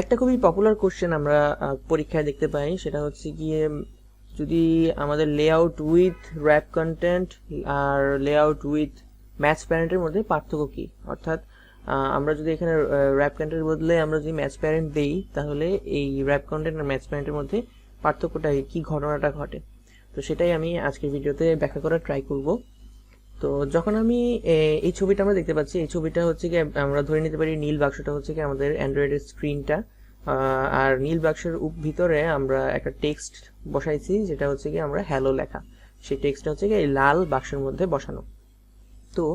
একটা খুবই popular question আমরা পরীক্ষায় দেখতে পাই, সেটা হচ্ছে গিয়ে যদি আমাদের লেআউট উইথ র্যাপ কন্টেন্ট আর লেআউট উইথ ম্যাচ প্যারেন্টের মধ্যে পার্থক্য কী। অর্থাৎ আমরা যদি এখানে র্যাপ কন্টেন্টের বদলে আমরা যদি ম্যাচ প্যারেন্ট দিই, তাহলে এই র্যাপ কন্টেন্ট আর ম্যাচ প্যারেন্টের মধ্যে পার্থক্যটা কী, ঘটনাটা ঘটে। তো সেটাই আমি আজকের ভিডিওতে ব্যাখ্যা করার ট্রাই করব। তো যখন আমি এই ছবিটা আমরা দেখতে পাচ্ছি, এই ছবিটা হচ্ছে কি আমরা ধরে নিতে পারি নীল বাক্সটা হচ্ছে কি আমাদের অ্যান্ড্রয়েডের স্ক্রিনটা, আর নীল বাক্সের ভিতরে আমরা একটা টেক্সট বসাইছি, যেটা হচ্ছে কি আমরা হ্যালো লেখা। সেই টেক্সটটা হচ্ছে কি এই লাল বাক্সের মধ্যে বসানো। তো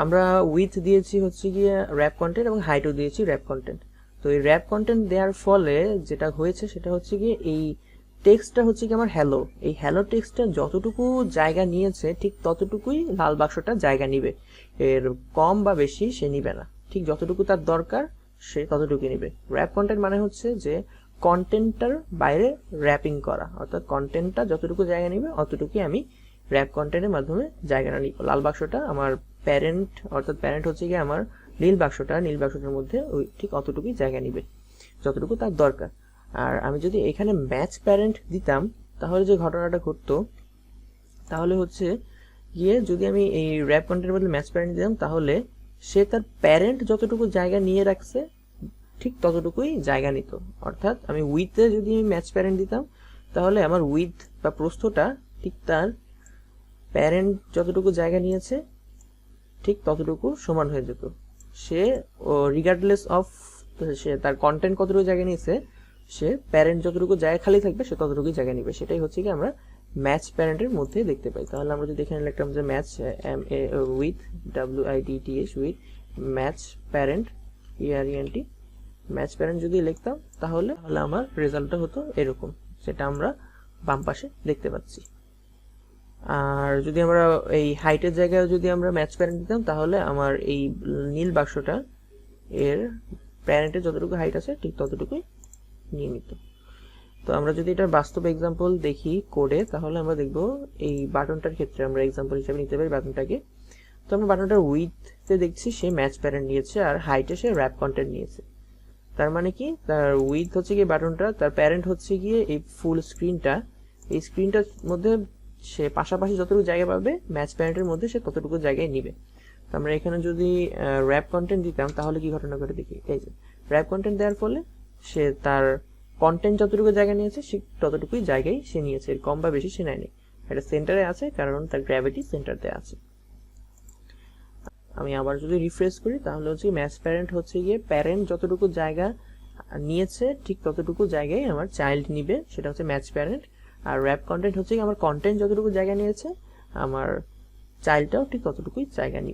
আমরা উইথ দিয়েছি হচ্ছে গিয়ে র্যাপ কন্টেন্ট এবং হাইটও দিয়েছি র্যাপ কন্টেন্ট। তো এই র্যাপ কন্টেন্ট দেওয়ার ফলে যেটা হয়েছে সেটা হচ্ছে গিয়ে এই টেক্সটটা হচ্ছে কি আমার হ্যালো, এই হ্যালো টেক্সটটা যতটুকু জায়গা নিয়েছে ঠিক ততটুকুই লাল বাক্সটা জায়গা নিবে, এর কম বা বেশি সে নিবে না। ঠিক যতটুকু তার দরকার সে ততটুকুই নিবে। র্যাপ কন্টেন্ট মানে হচ্ছে যে কন্টেন্টটার বাইরে র্যাপিং করা, অর্থাৎ কন্টেন্টটা যতটুকু জায়গা নিবে অতটুকুই আমি র্যাপ কন্টেন্টের মাধ্যমে জায়গাটা নিব। লাল বাক্সটা আমার প্যারেন্ট, অর্থাৎ প্যারেন্ট হচ্ছে গিয়ে আমার নীল বাক্সটার মধ্যে ওই ঠিক অতটুকুই জায়গা নিবে যতটুকু তার দরকার। আর আমি যদি এখানে ম্যাচ প্যারেন্ট দিতাম, তাহলে যে ঘটনাটা ঘটতো তাহলে হচ্ছে গিয়ে যদি আমি এই র্যাপ কন্টেন্টের বদলে ম্যাচ প্যারেন্ট দিতাম, তাহলে সে তার প্যারেন্ট যতটুকু জায়গা নিয়ে রাখছে ঠিক ততটুকুই জায়গা নিত। অর্থাৎ আমি উইথে যদি আমি ম্যাচ প্যারেন্ট দিতাম, তাহলে আমার উইথ বা প্রস্থটা ঠিক তার প্যারেন্ট যতটুকু জায়গা নিয়েছে ঠিক ততটুকু সমান হয়ে যেত। সে রিগার্ডলেস অফ সে তার কন্টেন্ট কতটুকু জায়গা নিয়েছে, সে প্যারেন্ট যতটুকু জায়গা খালি থাকবে সে ততটুকুই জায়গা নিবে। সেটাই হচ্ছে কি আমরা ম্যাচ প্যারেন্টের মধ্যে দেখতে পাই। তাহলে আমরা যদি এখানে লিখতাম যে match with WITH with match parent ERENT match parent যদি লিখতাম, তাহলে আমার রেজাল্টটা হতো এরকম, সেটা আমরা বাম পাশে দেখতে পাচ্ছি। আর যদি আমরা এই হাইটের জায়গায় যদি আমরা ম্যাচ প্যারেন্ট দিতাম, তাহলে আমার এই নীল বাক্সটা এর প্যারেন্টের যতটুকু হাইট আছে ঠিক ততটুকুই নিয়ে নিত। তো আমরা যদি এটার বাস্তব এক্সাম্পল দেখি কোডে, তাহলে আমরা দেখব এই বাটনটার ক্ষেত্রে আমরা এক্সাম্পল হিসেবে নিতে পারি বাটনটাকে। তো আমরা বাটনটার উইথে দেখছি সে ম্যাচ প্যারেন্ট নিয়েছে, আর হাইটে সে র্যাপ কন্টেন্ট নিয়েছে। তার মানে কি, তার উইথ হচ্ছে গিয়ে বাটনটা, তার প্যারেন্ট হচ্ছে গিয়ে এই ফুল স্ক্রিনটা, এই স্ক্রিনটার মধ্যে সে পাশাপাশি যতটুকু জায়গা পাবে ম্যাচ প্যারেন্টের মধ্যে সে ততটুকু জায়গায় নিবে। তো আমরা এখানে যদি র্যাপ কন্টেন্ট দিতাম, তাহলে কি ঘটনা ঘটে দেখি। এই যে র্যাপ কন্টেন্ট দেওয়ার ফলে সে তার কন্টেন্ট যতটুকু জায়গা নিয়েছে সে ততটুকুই জায়গায় সে নিয়েছে, এর কম বা বেশি সে নেয়নি। এটা সেন্টারে আছে কারণ তার গ্র্যাভিটি সেন্টারতে আছে। আমি আবার যদি রিফ্রেশ করি, তাহলে হচ্ছে ম্যাচ প্যারেন্ট হচ্ছে গিয়ে প্যারেন্ট যতটুকু জায়গা নিয়েছে ঠিক ততটুকু জায়গায় আমার চাইল্ড নিবে, সেটা হচ্ছে ম্যাচ প্যারেন্ট। আর র্যাপ কন্টেন্ট হচ্ছে আমার কন্টেন্ট যতটুকু জায়গা নিয়েছে আমার চাইল্ডটাও ঠিক ততটুকুই জায়গা নিবে।